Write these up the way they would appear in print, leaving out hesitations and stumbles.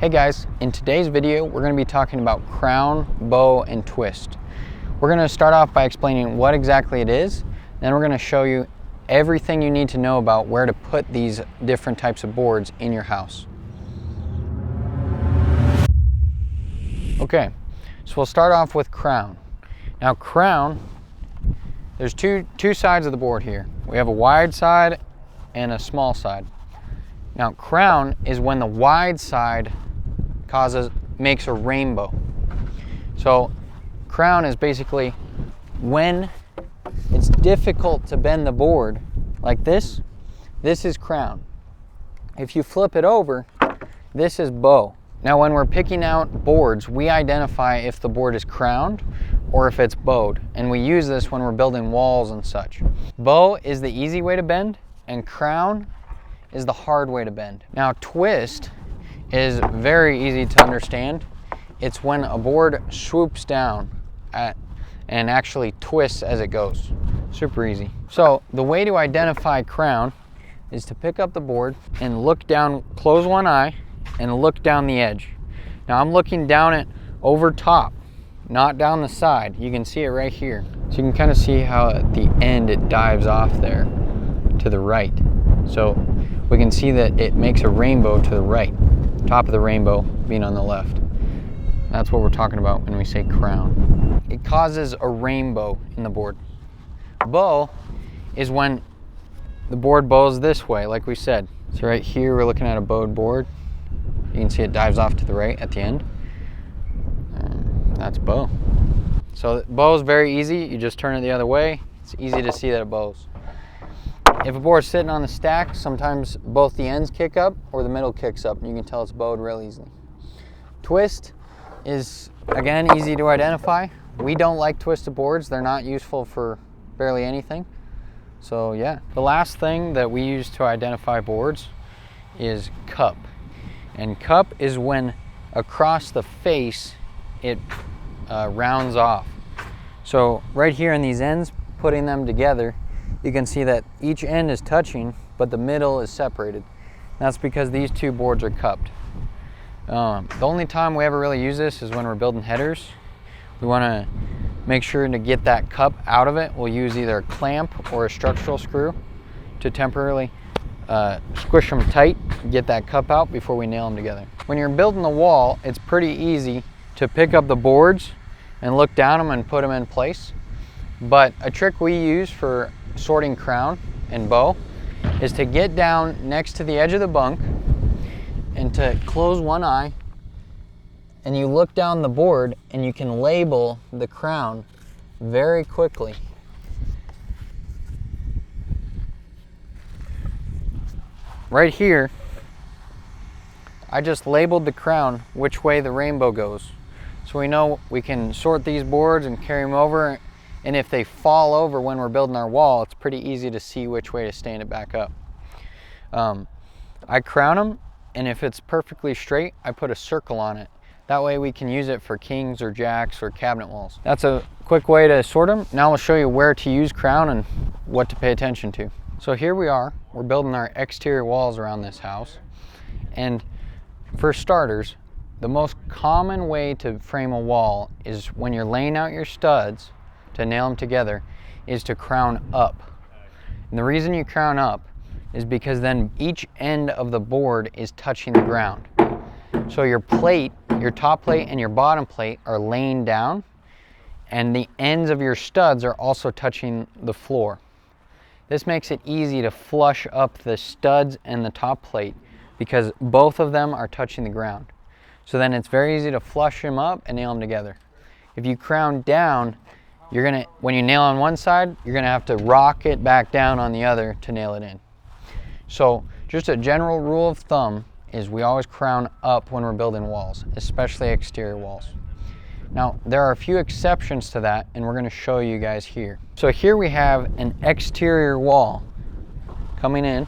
Hey guys, in today's video we're going to be talking about crown, bow, and twist. We're going to start off by explaining what exactly it is, then we're going to show you everything you need to know about where to put these different types of boards in your house. Okay, so we'll start off with crown. Now crown, there's two sides of the board here. We have a wide side and a small side. Now crown is when the wide side makes a rainbow. So crown is basically when it's difficult to bend the board like this is crown. If you flip it over, this is bow. Now when we're picking out boards, we identify if the board is crowned or if it's bowed, and we use this when we're building walls and such. Bow is the easy way to bend and crown is the hard way to bend. Now twist is very easy to understand. It's when a board swoops down and actually twists as it goes. Super easy. So the way to identify crown is to pick up the board and look down, close one eye and look down the edge. Now I'm looking down it over top, not down the side. You can see it right here. So you can kind of see how at the end it dives off there to the right. So we can see that it makes a rainbow to the right, top of the rainbow being on the left. That's what we're talking about when we say crown. It causes a rainbow in the board. Bow is when the board bows this way, like we said. So right here we're looking at a bowed board. You can see it dives off to the right at the end. That's bow. So bow is very easy. You just turn it the other way. It's easy to see that it bows. If a board's sitting on the stack, sometimes both the ends kick up or the middle kicks up. You can tell it's bowed real easily. Twist is, again, easy to identify. We don't like twisted boards. They're not useful for barely anything. So yeah. The last thing that we use to identify boards is cup. And cup is when across the face it rounds off. So right here in these ends, putting them together, you can see that each end is touching, but the middle is separated. That's because these two boards are cupped. The only time we ever really use this is when we're building headers. We want to make sure to get that cup out of it. We'll use either a clamp or a structural screw to temporarily squish them tight, get that cup out before we nail them together. When you're building the wall, it's pretty easy to pick up the boards and look down them and put them in place. But a trick we use for sorting crown and bow is to get down next to the edge of the bunk and to close one eye, and you look down the board and you can label the crown very quickly. Right here, I just labeled the crown which way the rainbow goes. So we know we can sort these boards and carry them over, and if they fall over when we're building our wall, it's pretty easy to see which way to stand it back up. I crown them, and if it's perfectly straight, I put a circle on it. That way we can use it for kings or jacks or cabinet walls. That's a quick way to sort them. Now I'll show you where to use crown and what to pay attention to. So here we are, we're building our exterior walls around this house. And for starters, the most common way to frame a wall is when you're laying out your studs to nail them together is to crown up. And the reason you crown up is because then each end of the board is touching the ground. So your plate, your top plate and your bottom plate are laying down, and the ends of your studs are also touching the floor. This makes it easy to flush up the studs and the top plate because both of them are touching the ground. So then it's very easy to flush them up and nail them together. If you crown down, when you nail on one side, you're gonna have to rock it back down on the other to nail it in. So just a general rule of thumb is we always crown up when we're building walls, especially exterior walls. Now there are a few exceptions to that, and we're gonna show you guys here. So here we have an exterior wall coming in,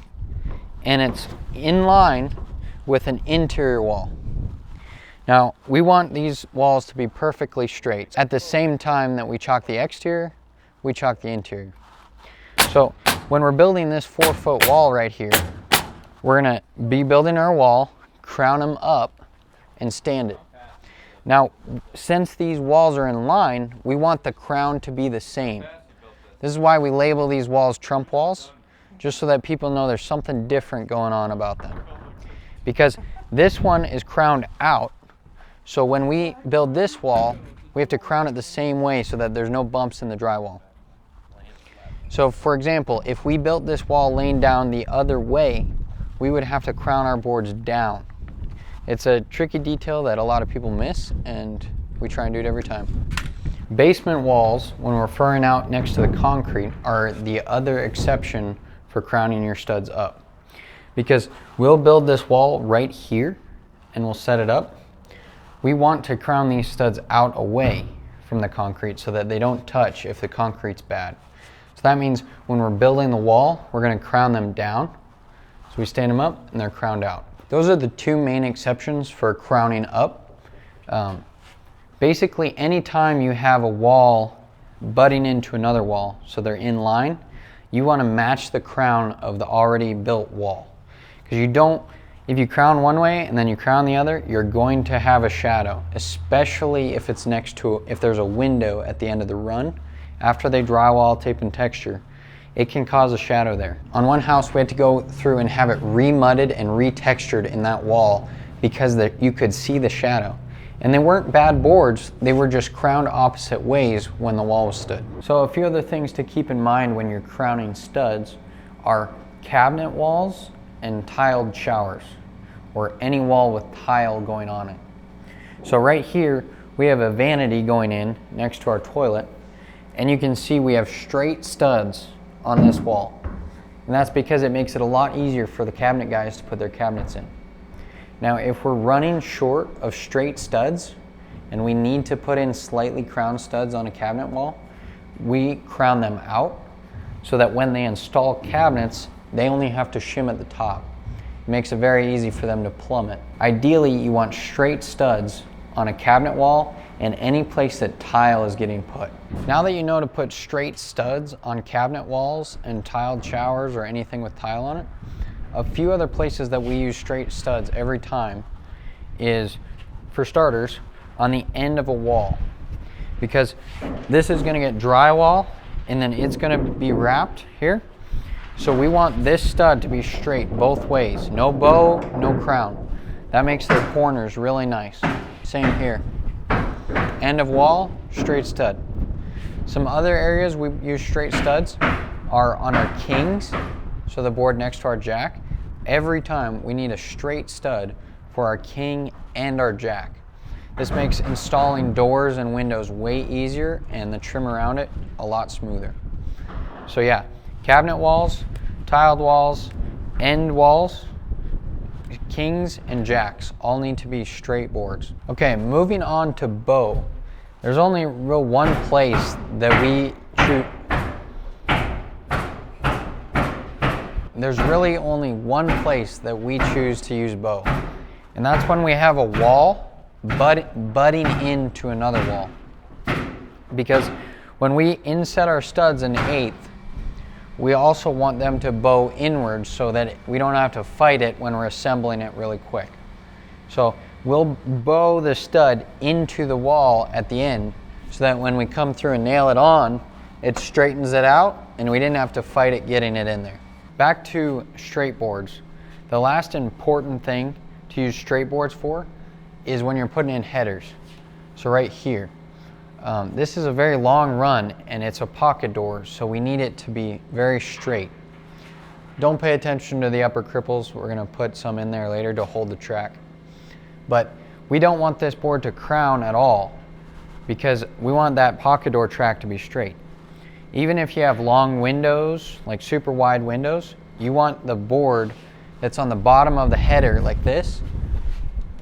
and it's in line with an interior wall. Now, we want these walls to be perfectly straight. At the same time that we chalk the exterior, we chalk the interior. So when we're building this 4-foot wall right here, we're gonna be building our wall, crown them up, and stand it. Now, since these walls are in line, we want the crown to be the same. This is why we label these walls Trump walls, just so that people know there's something different going on about them. Because this one is crowned out, so when we build this wall, we have to crown it the same way so that there's no bumps in the drywall. So for example, if we built this wall laying down the other way, we would have to crown our boards down. It's a tricky detail that a lot of people miss, and we try and do it every time. Basement walls, when we're furring out next to the concrete, are the other exception for crowning your studs up. Because we'll build this wall right here and we'll set it up. We want to crown these studs out away from the concrete so that they don't touch if the concrete's bad. So that means when we're building the wall, we're going to crown them down. So we stand them up and they're crowned out. Those are the two main exceptions for crowning up. Basically, anytime you have a wall butting into another wall, so they're in line, you want to match the crown of the already built wall. Because you don't, if you crown one way and then you crown the other, you're going to have a shadow, especially if it's next to, if there's a window at the end of the run. After they drywall, tape, and texture, it can cause a shadow there. On one house, we had to go through and have it re-mudded and re-textured in that wall because you could see the shadow. And they weren't bad boards, they were just crowned opposite ways when the wall was stood. So a few other things to keep in mind when you're crowning studs are cabinet walls and tiled showers, or any wall with tile going on it. So right here, we have a vanity going in next to our toilet, and you can see we have straight studs on this wall. And that's because it makes it a lot easier for the cabinet guys to put their cabinets in. Now, if we're running short of straight studs and we need to put in slightly crowned studs on a cabinet wall, we crown them out so that when they install cabinets, they only have to shim at the top. It makes it very easy for them to plumb it. Ideally, you want straight studs on a cabinet wall and any place that tile is getting put. Now that you know to put straight studs on cabinet walls and tiled showers or anything with tile on it, a few other places that we use straight studs every time is, for starters, on the end of a wall. Because this is gonna get drywall and then it's gonna be wrapped here. So we want this stud to be straight both ways. No bow, no crown. That makes their corners really nice. Same here. End of wall, straight stud. Some other areas we use straight studs are on our kings, so the board next to our jack. Every time we need a straight stud for our king and our jack. This makes installing doors and windows way easier and the trim around it a lot smoother. So yeah, cabinet walls, tiled walls, end walls, kings and jacks all need to be straight boards. Okay, moving on to bow. There's only real one place that we choose. There's really only one place that we choose to use bow, and that's when we have a wall butting into another wall. Because when we inset our studs in 1/8, we also want them to bow inwards so that we don't have to fight it when we're assembling it really quick. So we'll bow the stud into the wall at the end so that when we come through and nail it on, it straightens it out and we didn't have to fight it getting it in there. Back to straight boards. The last important thing to use straight boards for is when you're putting in headers. So right here. This is a very long run and it's a pocket door, so we need it to be very straight. Don't pay attention to the upper cripples. We're gonna put some in there later to hold the track. But we don't want this board to crown at all because we want that pocket door track to be straight. Even if you have long windows, like super wide windows, you want the board that's on the bottom of the header like this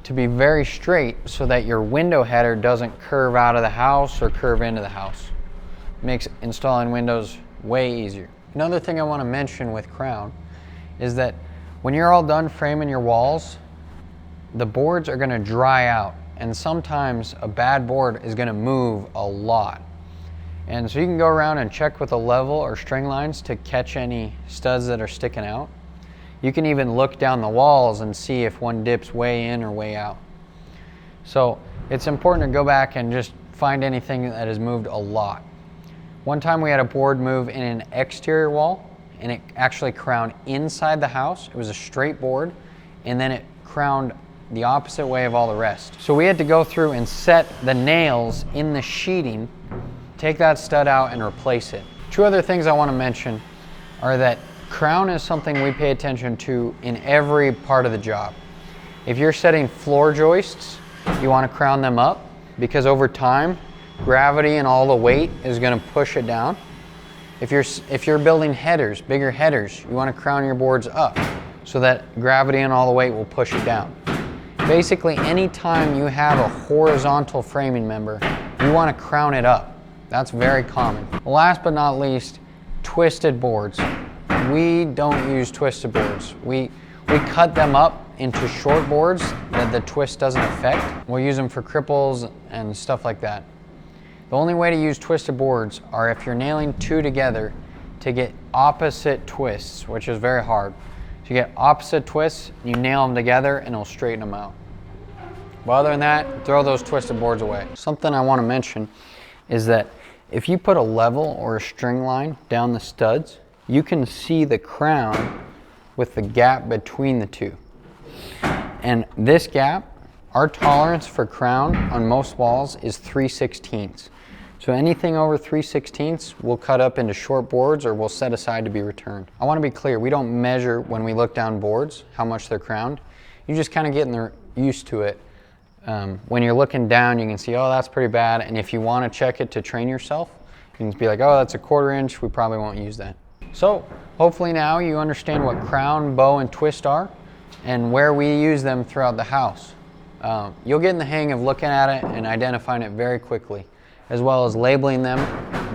to be very straight so that your window header doesn't curve out of the house or curve into the house. It makes installing windows way easier. Another thing I want to mention with crown is that when you're all done framing your walls, the boards are going to dry out, and sometimes a bad board is going to move a lot. And so you can go around and check with a level or string lines to catch any studs that are sticking out. You can even look down the walls and see if one dips way in or way out. So it's important to go back and just find anything that has moved a lot. One time we had a board move in an exterior wall, and it actually crowned inside the house. It was a straight board, and then it crowned the opposite way of all the rest. So we had to go through and set the nails in the sheeting, take that stud out and replace it. Two other things I want to mention are that crown is something we pay attention to in every part of the job. If you're setting floor joists, you want to crown them up, because over time, gravity and all the weight is going to push it down. If you're building headers, bigger headers, you want to crown your boards up so that gravity and all the weight will push it down. Basically, anytime you have a horizontal framing member, you want to crown it up. That's very common. Last but not least, twisted boards. We don't use twisted boards. We cut them up into short boards that the twist doesn't affect. We'll use them for cripples and stuff like that. The only way to use twisted boards are if you're nailing two together to get opposite twists, which is very hard. So you get opposite twists, you nail them together and it'll straighten them out. But other than that, throw those twisted boards away. Something I want to mention is that if you put a level or a string line down the studs, you can see the crown with the gap between the two. And this gap, our tolerance for crown on most walls is 3/16. So anything over 3/16 we'll cut up into short boards or we'll set aside to be returned. I want to be clear, we don't measure when we look down boards how much they're crowned. You just kind of get used to it. When you're looking down, you can see, oh, that's pretty bad. And if you want to check it to train yourself, you can be like, oh, that's a 1/4 inch. We probably won't use that. So hopefully now you understand what crown, bow, and twist are and where we use them throughout the house. You'll get in the hang of looking at it and identifying it very quickly, as well as labeling them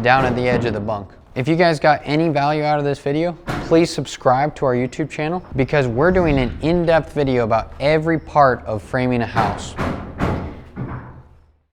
down at the edge of the bunk. If you guys got any value out of this video, please subscribe to our YouTube channel, because we're doing an in-depth video about every part of framing a house.